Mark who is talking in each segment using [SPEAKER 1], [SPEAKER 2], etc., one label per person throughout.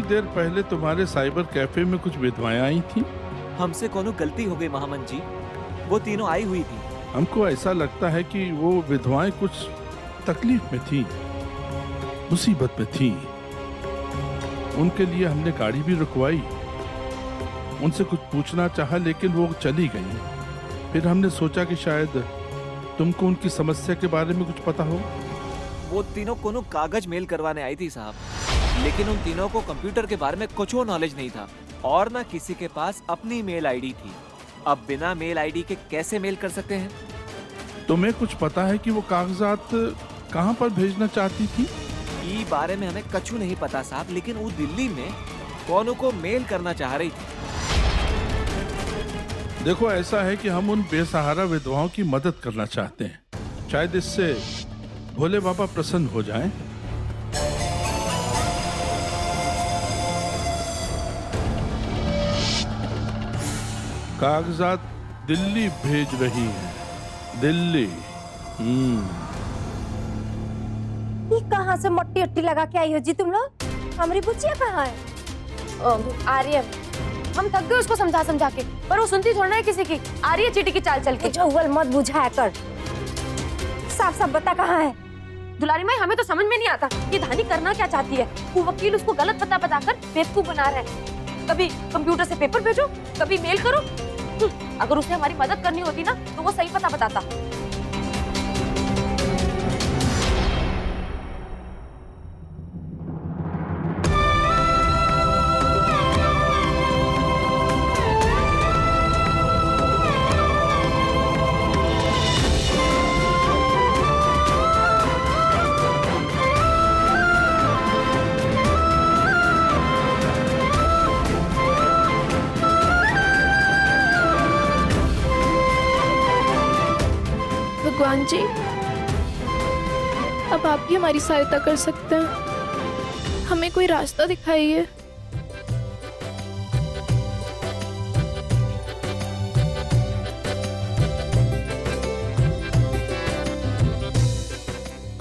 [SPEAKER 1] देर पहले तुम्हारे cyber cafe में कुछ विधवाएं आई थी।
[SPEAKER 2] हमसे कोनो गलती हो गई महामन जी, वो तीनों आई हुई थी।
[SPEAKER 1] हमको ऐसा लगता है कि वो विधवाएं कुछ तकलीफ में थी, मुसीबत में थी। उनके लिए हमने गाड़ी भी रुकवाई, उनसे कुछ पूछना चाहा लेकिन वो चली गई। फिर हमने सोचा कि शायद तुमको उनकी समस्या के बारे में कुछ पता हो।
[SPEAKER 2] वो तीनों कोनो कागज मेल करवाने आई थी साहब, लेकिन उन तीनों को कंप्यूटर के बारे में कुछ नॉलेज नहीं था और ना किसी के पास अपनी मेल आईडी थी। अब बिना मेल आईडी के कैसे मेल कर सकते हैं?
[SPEAKER 1] तुम्हें कुछ पता है कि वो कागजात कहाँ पर भेजना चाहती थी?
[SPEAKER 2] ई बारे में हमें कछु नहीं पता साहब, लेकिन वो दिल्ली में कोनो को मेल करना चाह रही थी।
[SPEAKER 1] देखो, ऐसा है कि हम उन बेसहारा विधवाओं की मदद करना चाहते हैं। शायद इससे भोले बाबा प्रसन्न हो जाएं। कागजात दिल्ली भेज रही है, दिल्ली।
[SPEAKER 3] ये कहाँ से मोटी अट्टी लगा के आई हो जी तुम लोग? हमारी बुच्चिया कहाँ है? आर्यन, हम थक गए उसको समझा समझा के, पर वो सुनती थोड़ा है किसी की। आर्य चीटी की चाल चल के उवल मत बुझाया कर, साफ साफ बता कहाँ है। दुलारी माई, हमें तो समझ में नहीं आता ये धानी करना क्या चाहती है। वो वकील उसको गलत पता बताकर बेवकूफ बना रहे हैं। कभी कंप्यूटर से पेपर भेजो, कभी मेल करो। अगर उसे हमारी मदद करनी होती ना तो वो सही पता बताता।
[SPEAKER 4] भगवान जी, अब आप ही हमारी सहायता कर सकते हैं। हमें कोई रास्ता दिखाइए।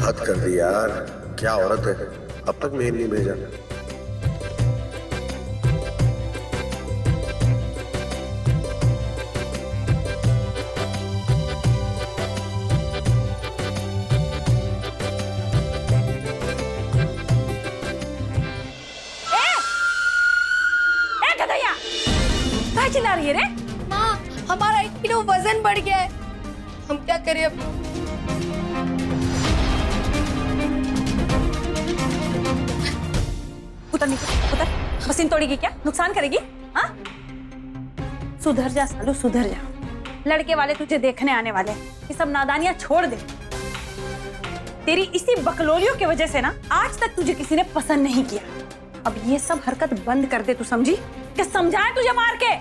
[SPEAKER 5] हद कर दी यार, क्या औरत है, अब तक मेल नहीं भेजा।
[SPEAKER 3] चिल्ला रही है रे?
[SPEAKER 4] माँ, हमारा 1 किलो वजन बढ़ गया है, हम क्या करें अब?
[SPEAKER 3] उतर नीचे, उतर। मशीन तोड़ेगी क्या? नुकसान करेगी? हाँ? सुधर जा सालू, सुधर जा। लड़के वाले तुझे देखने आने वाले हैं। ये सब नादानियां छोड़ दे। तेरी इसी बकलोलियों की वजह से ना आज तक तुझे किसी ने पसंद नहीं किया। अब ये सब हरकत बंद कर दे, तू समझी? क्या समझाए तुझे मार के?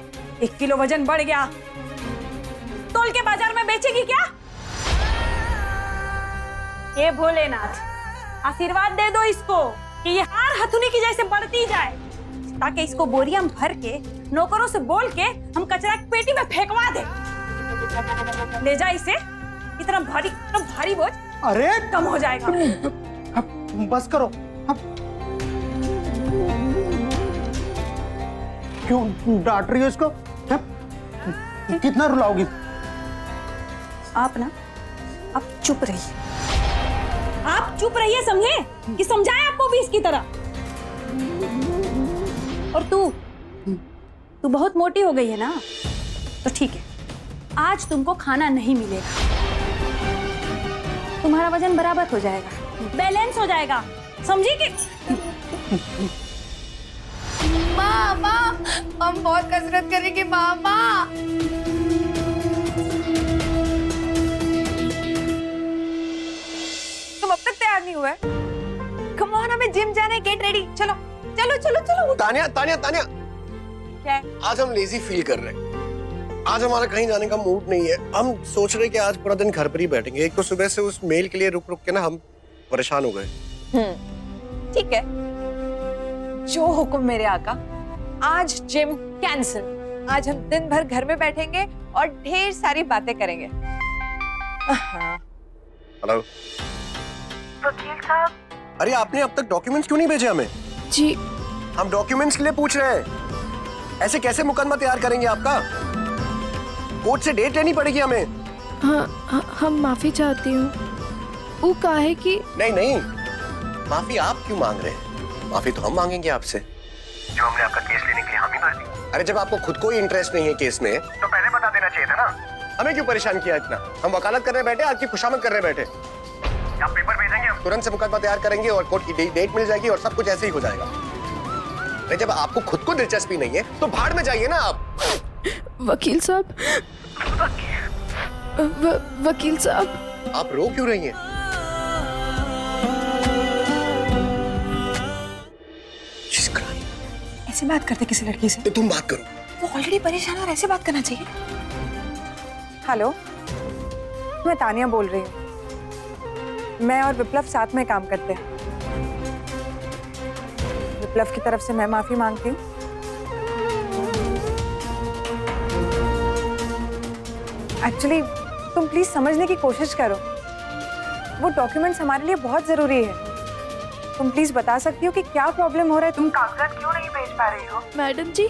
[SPEAKER 3] 1 किलो वजन बढ़ गया, तोल के बाजार में बेचेगी क्या? ये भोलेनाथ, आशीर्वाद दे दो इसको कि ये हार हथुनी की जैसे बढ़ती जाए, ताकि इसको बोरिया में भर के नौकरों से बोल के हम कचरा की पेटी में फेंकवा दे। ले जा इसे, इतना भारी बोझ
[SPEAKER 6] अरे
[SPEAKER 3] कम हो जाएगा।
[SPEAKER 6] अब बस करो। अब क्यों डांट रही हो इसको? कितना रुलाओगी?
[SPEAKER 3] आप ना, आप चुप रहिए। आप चुप रहिए, समझे? कि समझाए आपको भी इसकी तरह। और तू बहुत मोटी हो गई है ना, तो ठीक है, आज तुमको खाना नहीं मिलेगा। तुम्हारा वजन बराबर हो जाएगा, बैलेंस हो जाएगा, समझी? कि
[SPEAKER 4] माँ, हम बहुत कसरत करेंगे माँ।
[SPEAKER 3] तुम अब तक तैयार नहीं हुए? कम ऑन, हमें जिम जाना है, गेट रेडी। चलो चलो चलो चलो।
[SPEAKER 5] तानिया, तानिया, तानिया,
[SPEAKER 3] क्या है?
[SPEAKER 5] आज हम लेजी फील कर रहे हैं। आज हमारा कहीं जाने का मूड नहीं है। हम सोच रहे कि आज पूरा दिन घर पर ही बैठेंगे। एक तो सुबह से उस मेल के लिए रुक रुक के ना हम परेशान हो गए।
[SPEAKER 7] ठीक है, जो हुक्म मेरे आका। आज जिम कैंसिल। आज हम दिन भर घर में बैठेंगे और ढेर सारी बातें करेंगे।
[SPEAKER 5] हेलो वकील साहब, अरे आपने अब तक डॉक्यूमेंट्स क्यों नहीं भेजे हमें?
[SPEAKER 4] जी,
[SPEAKER 5] हम डॉक्यूमेंट्स के लिए पूछ रहे हैं। ऐसे कैसे मुकदमा तैयार करेंगे आपका? कोर्ट से डेट लेनी पड़ेगी हमें।
[SPEAKER 4] हाँ, हम माफी चाहती हूँ। वो कहा है कि
[SPEAKER 5] नहीं नहीं, माफी आप क्यों मांग रहे हैं? माफी तो हम मांगेंगे आपसे, जो हमने आपका केस लेने के लिए हामी भर दी। अरे जब आपको खुद को ही इंटरेस्ट नहीं है केस में, तो पहले बता देना चाहिए था ना। हमें क्यों परेशान किया इतना? हम वकालत करने बैठे, आपकी खुशामद करने बैठे। आप पेपर भेजेंगे, हम तुरंत से मुकदमा तैयार करेंगे और कोर्ट की डेट मिल जाएगी और सब कुछ ऐसे ही हो जाएगा। अरे जब आपको खुद को दिलचस्पी नहीं है तो भाड़ में जाइए ना आप।
[SPEAKER 4] वकील साहब, वकील साहब,
[SPEAKER 5] आप रो क्यों रही हैं?
[SPEAKER 7] ऐसे बात करते किसी लड़की से?
[SPEAKER 5] तो तुम बात करो।
[SPEAKER 7] वो ऑलरेडी परेशान है और ऐसे बात करना चाहिए? हेलो, मैं तानिया बोल रही हूँ। मैं और विप्लव साथ में काम करते हैं। विप्लव की तरफ से मैं माफी मांगती हूँ। एक्चुअली तुम प्लीज समझने की कोशिश करो। वो डॉक्यूमेंट्स हमारे लिए बहुत जरूरी है। तुम प्लीज बता सकती हो कि क्या प्रॉब्लम हो रहा है? तुम कागजात क्यों नहीं भेज पा रही हो?
[SPEAKER 4] मैडम जी,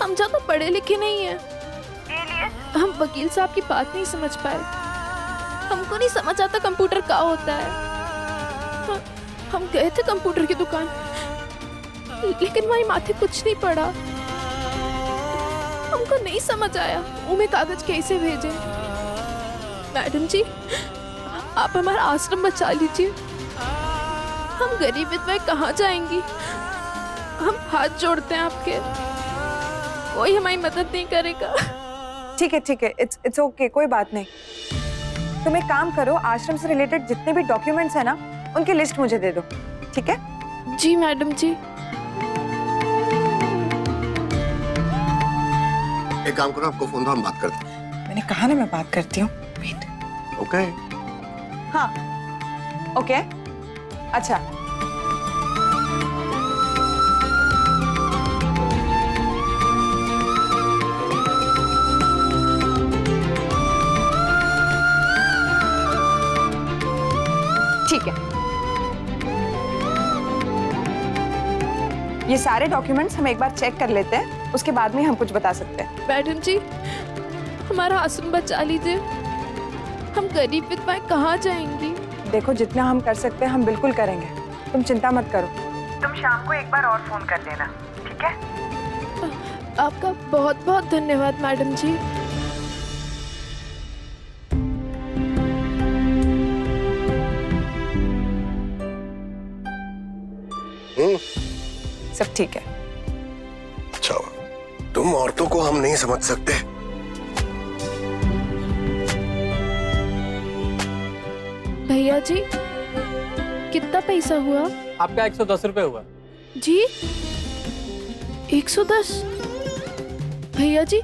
[SPEAKER 4] हम ज्यादा पढ़े लिखे नहीं हैं। हम वकील साहब की बात नहीं समझ पाए। हमको नहीं समझ आता कंप्यूटर क्या होता है। हम गए थे कंप्यूटर की दुकान, लेकिन वहीं माथे कुछ नहीं पड़ा। हमको नहीं समझ आया वो में कागज कैसे भेजे। मैडम जी, आप हमारा आश्रम बचा लीजिए। हम गरीब विधवाएं कहाँ जाएंगी? हम हाथ जोड़ते हैं आपके, कोई हमारी मदद नहीं करेगा।
[SPEAKER 7] ठीक है, इट्स ओके, कोई बात नहीं। तुम एक काम करो, आश्रम से रिलेटेड जितने भी डॉक्यूमेंट्स है ना, उनकी लिस्ट मुझे दे दो, ठीक है?
[SPEAKER 4] जी मैडम जी।
[SPEAKER 5] एक काम करो, आपको फोन दो, हम बात करते हैं।
[SPEAKER 7] मैंने कहा ना मैं बात करती हूँ। वेट।
[SPEAKER 5] ओके।
[SPEAKER 7] हाँ, ओके, अच्छा। ठीक है, ये सारे डॉक्यूमेंट्स हम एक बार चेक कर लेते हैं, उसके बाद में हम कुछ बता सकते हैं।
[SPEAKER 4] मैडम जी, हमारा आश्रम बचा लीजिए। हम गरीब विधवाएं कहाँ जाएंगी?
[SPEAKER 7] देखो, जितना हम कर सकते हैं हम बिल्कुल करेंगे, तुम चिंता मत करो। तुम शाम को एक बार और फोन कर लेना, ठीक है?
[SPEAKER 4] आपका बहुत बहुत धन्यवाद मैडम जी।
[SPEAKER 7] सब ठीक है।
[SPEAKER 5] अच्छा, तुम औरतों को हम नहीं समझ सकते।
[SPEAKER 4] भैया जी, कितना पैसा हुआ?
[SPEAKER 8] आपका 110 रुपए हुआ।
[SPEAKER 4] जी 110? भैया जी,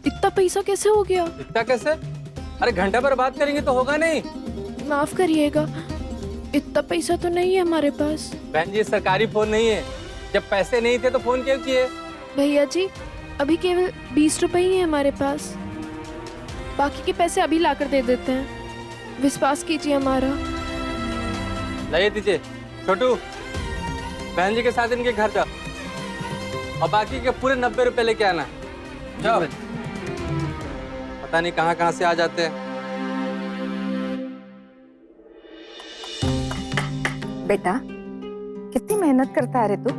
[SPEAKER 4] इतना पैसा कैसे हो गया?
[SPEAKER 8] इतना कैसे? अरे घंटा भर बात करेंगे तो होगा नहीं।
[SPEAKER 4] माफ करिएगा, इतना पैसा तो नहीं है हमारे पास।
[SPEAKER 8] बहन जी, सरकारी फोन नहीं है। जब पैसे नहीं थे तो फोन क्यों किए?
[SPEAKER 4] भैया जी, अभी केवल 20 रुपए ही है हमारे पास। बाकी के पैसे अभी लाकर दे देते हैं, विश्वास कीजिए हमारा।
[SPEAKER 8] लाइए दीजिए। छोटू, बहन जी के साथ इनके घर जाओ और बाकी के पूरे 90 रुपए लेके आना। जाओ। पता नहीं कहाँ कहाँ से आ जाते हैं।
[SPEAKER 7] बेटा, कितनी मेहनत करता है रे तू।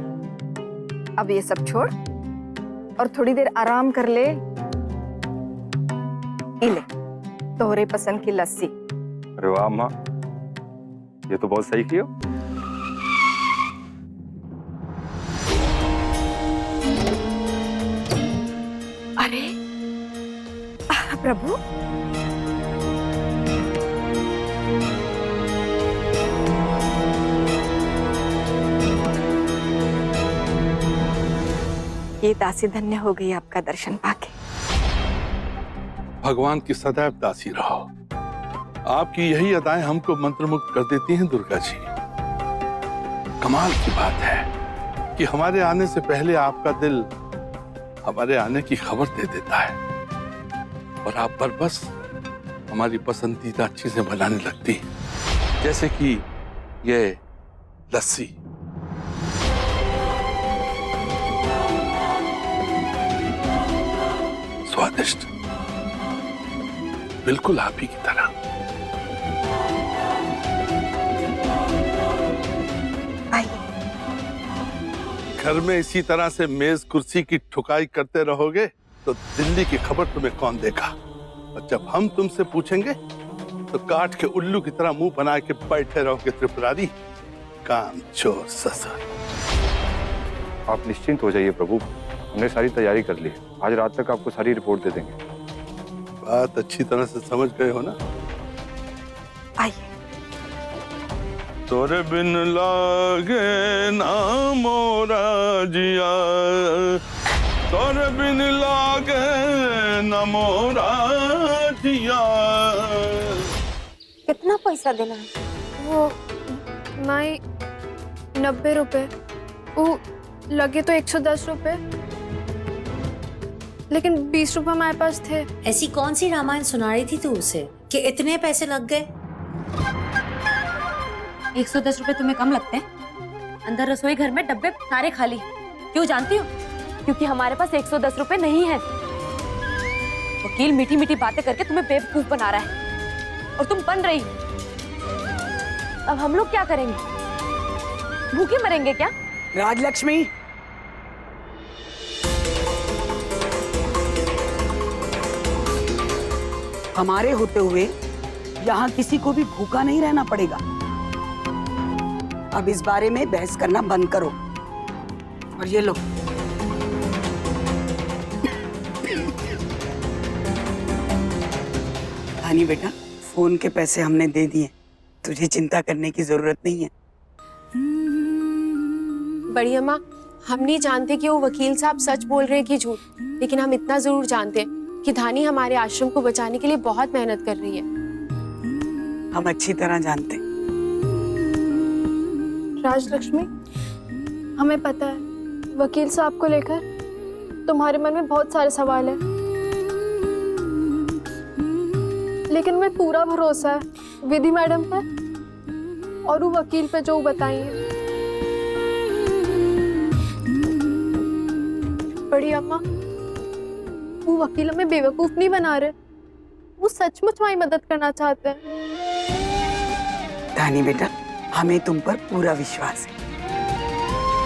[SPEAKER 7] अब ये सब छोड़ और थोड़ी देर आराम कर ले। ले तोहरे पसंद की लस्सी।
[SPEAKER 9] अरे वाह अम्मा, ये तो बहुत सही किया।
[SPEAKER 7] अरे प्रभु, ये दासी धन्य हो गई आपका दर्शन पाके।
[SPEAKER 1] भगवान की सदैव दासी रहो। आपकी यही अदाएं हमको मंत्रमुग्ध कर देती हैं दुर्गा जी। कमाल की बात है कि हमारे आने से पहले आपका दिल हमारे आने की खबर दे देता है और आप पर बस हमारी पसंदीदा चीजें बनाने लगती हैं, जैसे कि ये लस्सी। स्वादिष्ट, बिल्कुल आप ही की तरह। घर में इसी तरह से मेज कुर्सी की ठुकाई करते रहोगे तो दिल्ली की खबर तुम्हें कौन देगा? और जब हम तुमसे पूछेंगे तो काठ के उल्लू की तरह मुंह बना के बैठे रहोगे त्रिपुरारी, काम चोर ससुर।
[SPEAKER 9] आप निश्चिंत हो जाइए प्रभु, हमने सारी तैयारी कर ली है। आज रात तक आपको सारी रिपोर्ट दे देंगे।
[SPEAKER 1] बात अच्छी तरह से समझ गए हो ना?
[SPEAKER 7] आइए।
[SPEAKER 1] तोरे बिन लागे ना मोरा जिया, तोरे बिन लागे ना मोरा जिया।
[SPEAKER 3] कितना पैसा देना है?
[SPEAKER 4] वो माई 90 रुपए, वो लगे तो 110 रुपए, लेकिन 20 रुपए हमारे पास थे।
[SPEAKER 10] ऐसी कौन सी रामायण सुना रही थी तू उसे कि इतने पैसे लग गए?
[SPEAKER 3] 110 रुपए तुम्हें कम लगते हैं? अंदर रसोई घर में डब्बे सारे खाली। क्यों जानती हो? क्योंकि हमारे पास 110 रुपए नहीं है। वकील मीठी मीठी बातें करके तुम्हें बेवकूफ बना रहा है और तुम बन रही हो। अब हम लोग क्या करेंगे? भूखे मरेंगे क्या?
[SPEAKER 11] राजलक्ष्मी, हमारे होते हुए यहाँ किसी को भी भूखा नहीं रहना पड़ेगा। अब इस बारे में बहस करना बंद करो। और ये लो, हानी बेटा, फोन के पैसे हमने दे दिए, तुझे चिंता करने की जरूरत नहीं है।
[SPEAKER 4] बड़ी अम्मा, हम नहीं जानते कि वो वकील साहब सच बोल रहे हैं कि झूठ, लेकिन हम इतना जरूर जानते हैं कि धानी हमारे आश्रम को बचाने के लिए बहुत मेहनत कर रही है।
[SPEAKER 11] हम अच्छी तरह जानते हैं।
[SPEAKER 4] राजलक्ष्मी, हमें पता है वकील साहब को लेकर तुम्हारे मन में बहुत सारे सवाल हैं, लेकिन हमें पूरा भरोसा है विधि मैडम पर और वो वकील पे जो बताएंगे। बड़ी अम्मा, वो वकील हमें बेवकूफ नहीं बना रहे, वो सचमुच हमारी मदद करना चाहते हैं।
[SPEAKER 11] धानी बेटा, हमें तुम पर पूरा विश्वास है।